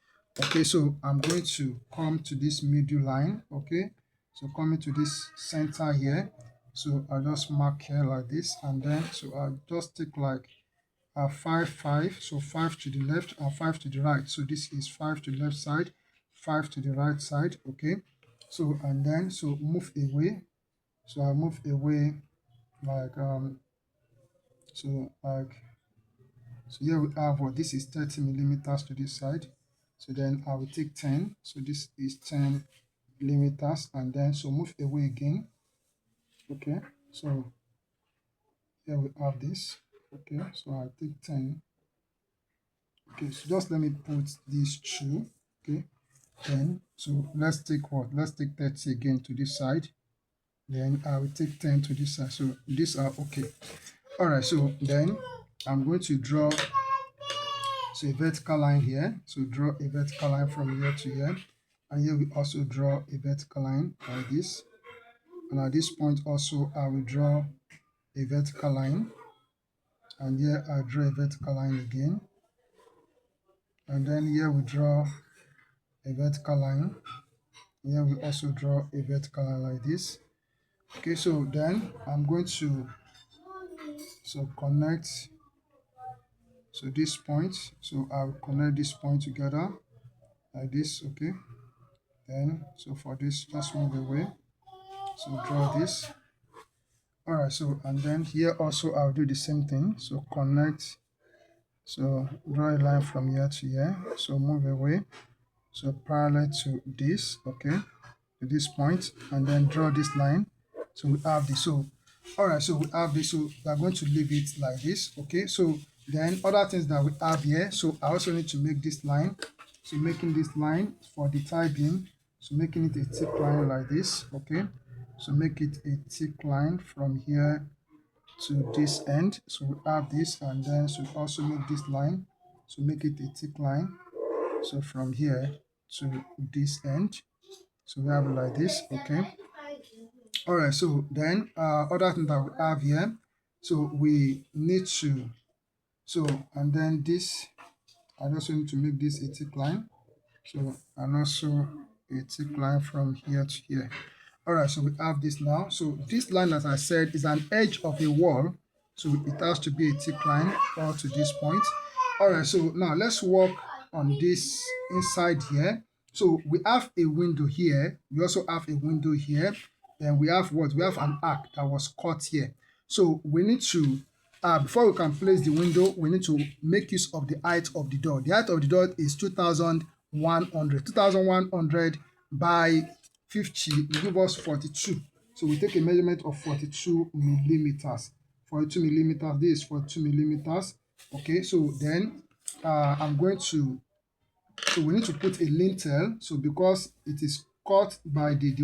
okay, so I'm going to come to this middle line. Okay, so coming to this center here, so I'll just mark here like this, and then so I'll just take like 5 5, so 5 to the left and 5 to the right. So this is 5 to the left side, 5 to the right side. Okay, so and then so move away. So I move away like so like so here we have what this is 30 millimeters to this side. So then I will take 10. So this is 10 millimeters, and then so move away again. Okay, so here we have this. Okay, so I take 10. Okay, so just let me put these two. Okay, then so let's take what? Let's take 30 again to this side. Then I will take 10 to this side. So these are okay. All right, so then I'm going to draw a vertical line here. So draw a vertical line from here to here. And here we also draw a vertical line like this. And at this point also I will draw a vertical line. And here I draw a vertical line again. And then here we draw a vertical line. Here we also draw a vertical line like this. Okay, so then I'm going to connect this point. So I'll connect this point together like this. Okay, then so for this just move away, so draw this. All right, so and then here also I'll do the same thing. So connect, so draw a line from here to here, so move away, so parallel to this. Okay, to this point, and then draw this line. So we have this. So all right, so we have this. So we are going to leave it like this. Okay, so then other things that we have here, so I also need to make this line. So making this line for the tie beam, so making it a thick line like this. Okay, so make it a thick line from here to this end. So we have this, and then so also make this line, so make it a thick line, so from here to this end. So we have it like this. Okay, all right, so then other thing that we have here, so we need to, so and then this, I also need to make this a thick line, so and also a thick line from here to here. All right, so we have this now. So this line, as I said, is an edge of a wall, so it has to be a thick line all to this point. All right, so now let's work on this inside here. So we have a window here, we also have a window here, then we have what? We have an arc that was cut here. So we need to, before we can place the window, we need to make use of the height of the door. The height of the door is 2,100 by 50 will give us 42. So we take a measurement of 42 millimeters. 42 millimeters, this is 42 millimeters. Okay, so then I'm going to, so we need to put a lintel. So because it is cut by the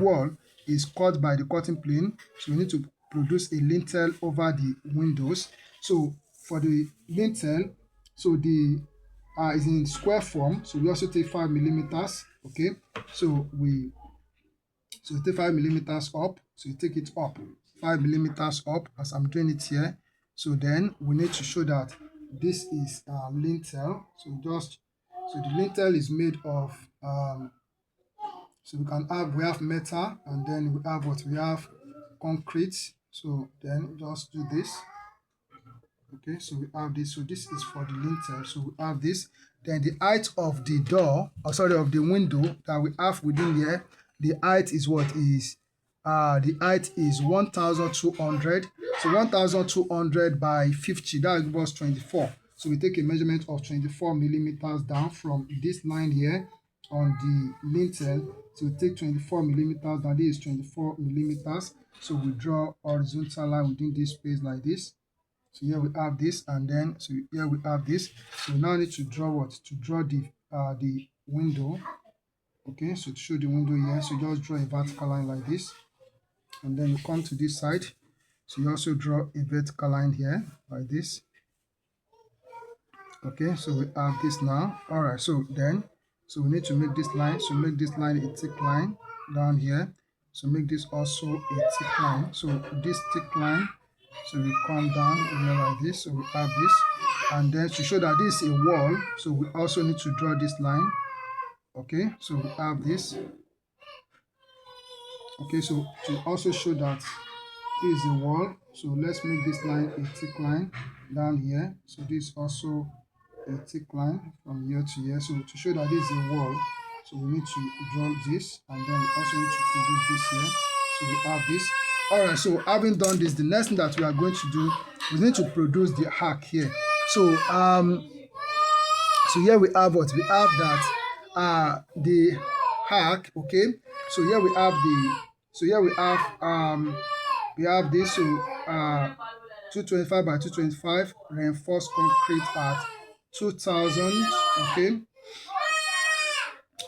wall is cut by the cutting plane, so we need to produce a lintel over the windows. So for the lintel, so the is in square form, so we also take 5 millimeters. Okay, so we take 5 millimeters up, so you take it up 5 millimeters up as I'm doing it here. So then we need to show that this is lintel. So the lintel is made of so we have metal, and then we have what? We have concrete. So then just do this. Okay, so we have this. So this is for the lintel. So we have this. Then the height of the door, of the window that we have within here, the height is what? Is the height is 1,200. So 1,200 by 50, that gives us 24. So we take a measurement of 24 millimeters down from this line here on the lintel. So we take 24 millimeters, that is 24 millimeters. So we draw horizontal line within this space like this. So here we have this, and then so here we have this. So we now need to draw what? To draw the window. Okay, so to show the window here, so just draw a vertical line like this, and then you come to this side. So you also draw a vertical line here like this. Okay, so we have this now. All right, so then so we need to make this line. So make this line a thick line down here. So make this also a thick line. So this thick line, so we come down here like this. So we have this, and then to show that this is a wall, so we also need to draw this line. Okay, so we have this. Okay, so to also show that this is a wall, so let's make this line a thick line down here. So this is also a thick line from here to here. So to show that this is a wall, So we need to draw this, and then we also need to produce this here. So we have this. All right, so having done this, the next thing that we are going to do, we need to produce the arc here. So so here we have what? We have that the arc, okay? So here we have we have this, so 225 by 225 reinforced concrete at 2000, okay,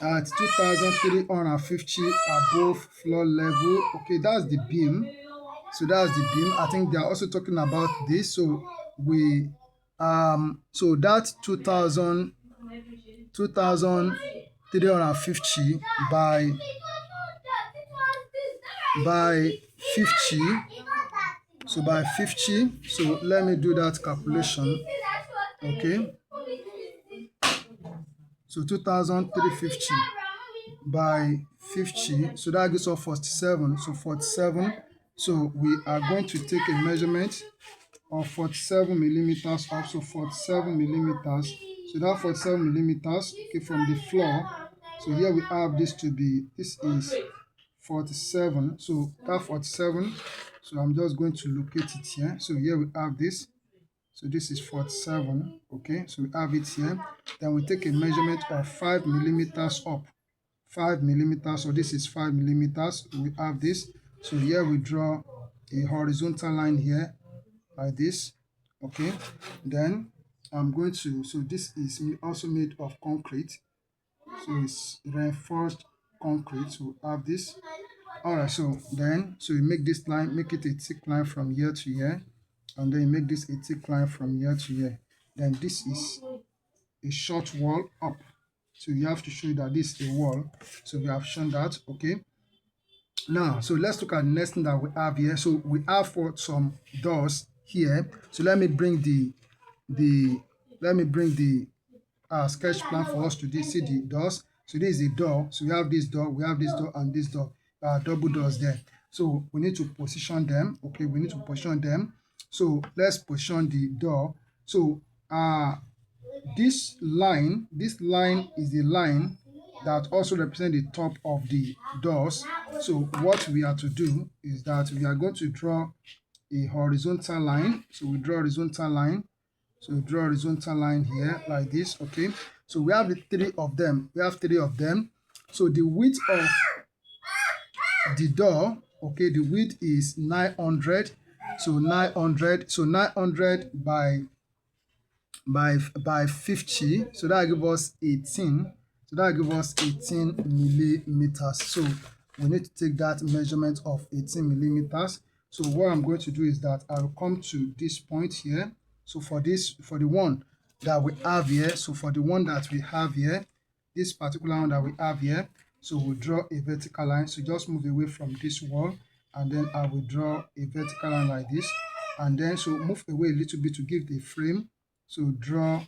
at 2350 above floor level. Okay, that's the beam. So that's the beam. I think they are also talking about this. So we so that 2350 by 50. So by 50, so let me do that calculation. Okay, so 2350 by 50, so that gives us 47. So 47, so we are going to take a measurement of 47 millimeters up, so 47 millimeters. So that 47 millimeters, okay, from the floor. So here we have this to be, this is 47. So that 47, so I'm just going to locate it here. So here we have this. So this is 47. Okay, so we have it here. Then we take a measurement of 5 millimeters up. 5 millimeters, so this is 5 millimeters. We have this. So here we draw a horizontal line here like this. Okay, then I'm going to, so this is also made of concrete, so it's reinforced concrete. So we have this. All right, so then so you make this line, make it a thick line from here to here, and then you make this a thick line from here to here. Then this is a short wall up, so you have to show that this is a wall. So we have shown that. Okay, now so let's look at the next thing that we have here. So we have for some doors here. So let me bring the sketch plan for us to see the doors. So this is the door. So we have this door, we have this door, and this door, double doors there. So we need to position them. Okay, we need to position them. So let's position the door. So this line is the line that also represents the top of the doors. So what we are to do is that we are going to draw a horizontal line. So we draw a horizontal line. So we draw a horizontal line here like this. Okay, so we have the three of them. We have three of them. So the width of the door, okay, the width is 900. So 900. So 900 by 50, so that give us 18. So that give us 18 millimeters. So we need to take that measurement of 18 millimeters. So what I'm going to do is that I will come to this point here. So for the one that we have here, so for the one that we have here, this particular one that we have here, so we'll draw a vertical line. So just move away from this wall, and then I will draw a vertical line like this, and then so move away a little bit to give the frame. So draw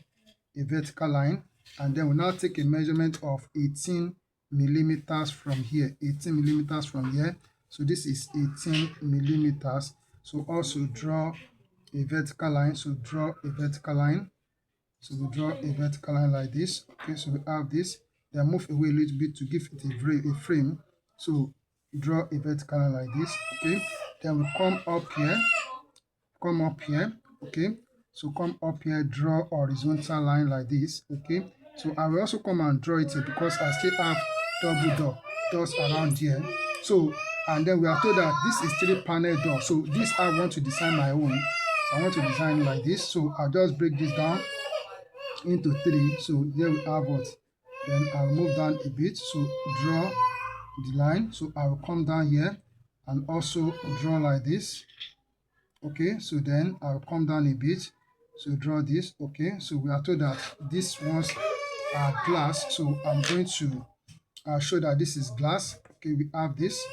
a vertical line, and then we'll now take a measurement of 18 millimeters from here. 18 millimeters from here. So this is 18 millimeters. So also draw a vertical line. So draw a vertical line. So we draw a vertical line like this. Okay, so we have this. Then move away a little bit to give it a frame. So draw a vertical line like this. Okay, then we come up here. Okay, so come up here, draw horizontal line like this. Okay, so I will also come and draw it here because I still have double doors around here. So and then we are told that this is 3-panel door. So this I want to design my own. So I want to design like this. So I'll just break this down into 3. So here we have what. Then I'll move down a bit. So draw the line. So I will come down here and also draw like this. Okay, so then I'll come down a bit. So draw this. Okay, so we are told that these ones are glass. So I'm going to show that this is glass. Okay, we have this.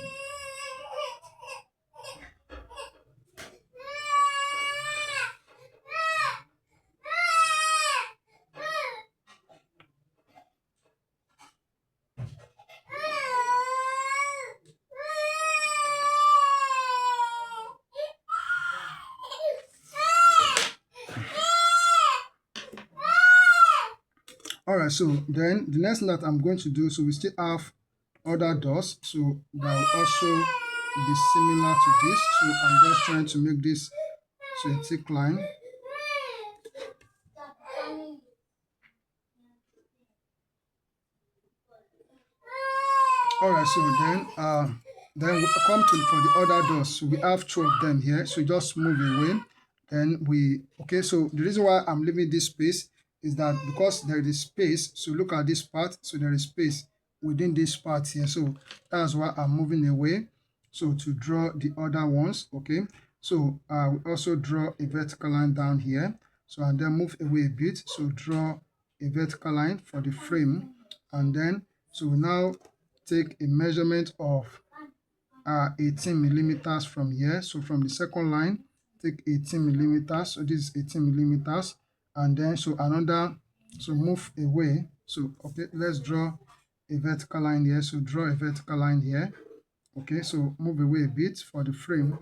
All right, so then the next thing that I'm going to do, so we still have other doors, so that will also be similar to this. So I'm just trying to make this so a thick line. All right, so then we come to for the other doors. So we have two of them here. So just move away. Then okay. So the reason why I'm leaving this space is that because there is space. So look at this part. So there is space within this part here. So that's why I'm moving away. So to draw the other ones. Okay. So we also draw a vertical line down here. So and then move away a bit. So draw a vertical line for the frame, and then so we now take a measurement of 18 millimeters from here. So from the second line, take 18 millimeters. So this is 18 millimeters, and then so another. So move away. So okay, let's draw a vertical line here. So draw a vertical line here. Okay, so move away a bit for the frame.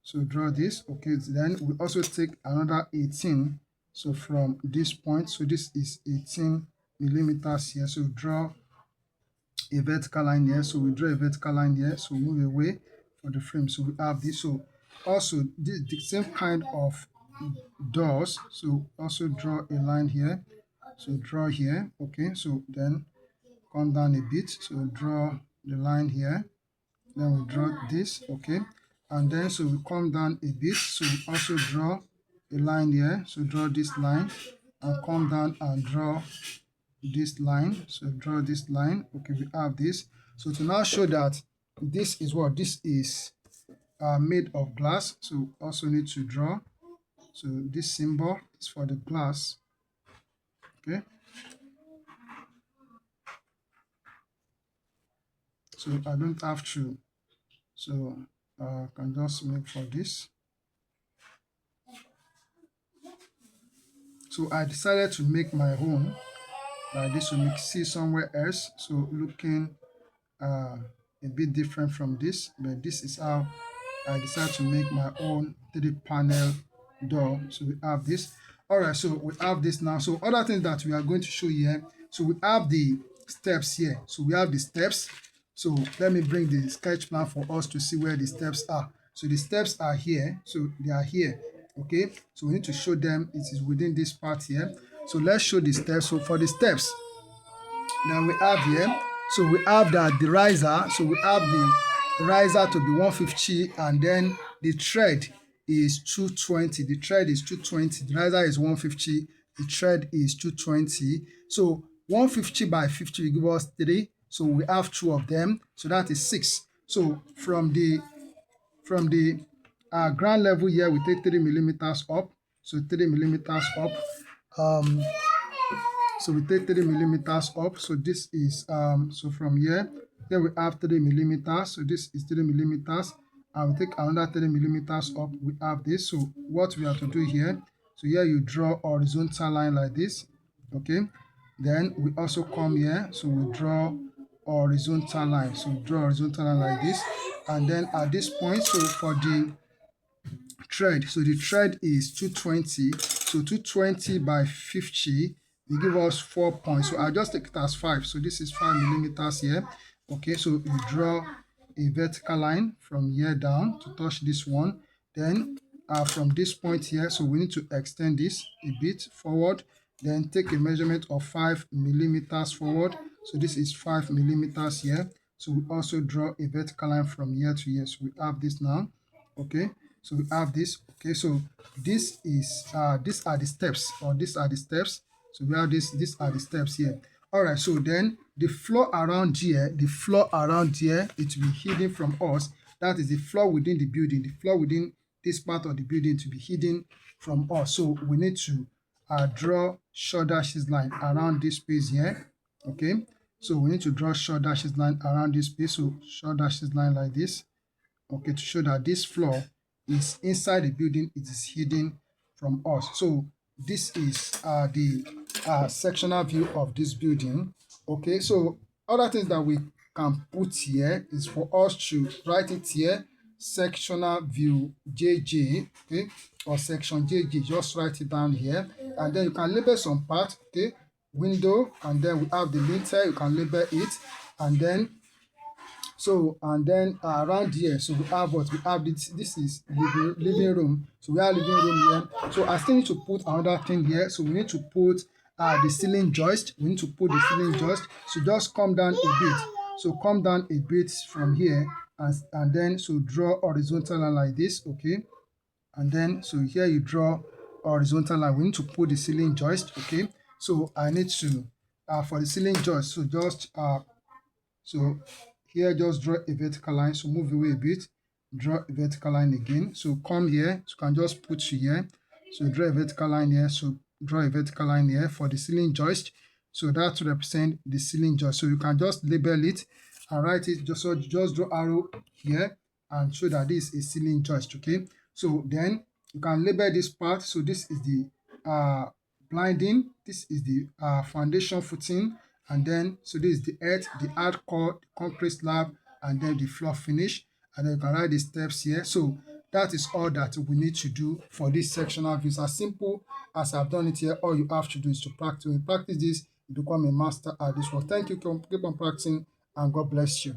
So draw this. Okay, then we also take another 18. So from this point, so this is 18 millimeters here. So draw a vertical line here. So we draw a vertical line here. So move away for the frame. So we have this. So also the same kind of doors. So also draw a line here. So draw here. Okay, so then come down a bit. So draw the line here. Then we draw this. Okay, and then so we come down a bit. So also draw a line here. So draw this line and come down and draw this line. So draw this line. Okay, we have this. So to now show that this is what this is made of glass, so also need to draw. So this symbol is for the glass. Okay, so I don't have to, so I can just make for this. So I decided to make my own like this, so you can see somewhere else. So looking a bit different from this, but this is how I decided to make my own 3-panel door. So we have this. All right, so we have this now. So other things that we are going to show here. So we have the steps here. So we have the steps. So let me bring the sketch plan for us to see where the steps are. So the steps are here. So they are here. Okay, so we need to show them. It is within this part here. So let's show the steps. So for the steps, then we have here, so we have the riser. So we have the riser to be 150, and then the tread is 220. The tread is 220. The riser is 150. The tread is 220. So 150 by 50 will give us 3. So we have 2 of them. So that is 6. So from the ground level here, we take 3 millimeters up. So 3 millimeters up. So we take 3 millimeters up. So this is so from here we have 3 millimeters. So this is 3 millimeters, and we take another 3 millimeters up. We have this. So what we have to do here, so here you draw a horizontal line like this. Okay, then we also come here, so we draw horizontal line. So draw horizontal line like this, and then at this point, so for the tread, so the tread is 220. So 220 by 50 will give us 4 points. So I just take it as 5. So this is 5 millimeters here. Okay, so you draw a vertical line from here down to touch this one. Then from this point here, so we need to extend this a bit forward. Then take a measurement of 5 millimeters forward. So this is 5 millimeters here. So we also draw a vertical line from here to here. So we have this now. Okay, so we have this. Okay, so this is these are the steps, or these are the steps. So we have this. These are the steps here. All right, so then the floor around here, it will be hidden from us. That is the floor within the building. The floor within this part of the building to be hidden from us. So we need to draw short dashes line around this space here. Okay, so we need to draw short dashes line around this space. So short dashes line like this. Okay, to show that this floor is inside the building, it is hidden from us. So this is the sectional view of this building. Okay, so other things that we can put here is for us to write it here, sectional view JJ, okay, or section JJ. Just write it down here, and then you can label some part. Okay, window, and then we have the lintel. You can label it, and then around here, so we have what we have. This is living room. So we have living room here. So I still need to put another thing here. So we need to put the ceiling joist. We need to put the ceiling joist. So just come down a bit. So come down a bit from here, and then so draw horizontal line like this. Okay, and then so here you draw horizontal line. We need to put the ceiling joist. Okay, so I need to for the ceiling joist. So just so here just draw a vertical line. So move away a bit, draw a vertical line again. So come here, so you can just put here. So draw a vertical line here. So draw a vertical line here for the ceiling joist. So that represent the ceiling joist. So you can just label it and write it. Just draw arrow here and show that this is ceiling joist. Okay. So then you can label this part. So this is the blinding. This is the foundation footing. And then so this is the earth, the hard core, the concrete slab, and then the floor finish. And then you can write the steps here. So that is all that we need to do for this sectional view. It's as simple as I've done it here. All you have to do is to practice. When you practice this, you become a master at this work. Thank you. Keep on practicing, and God bless you.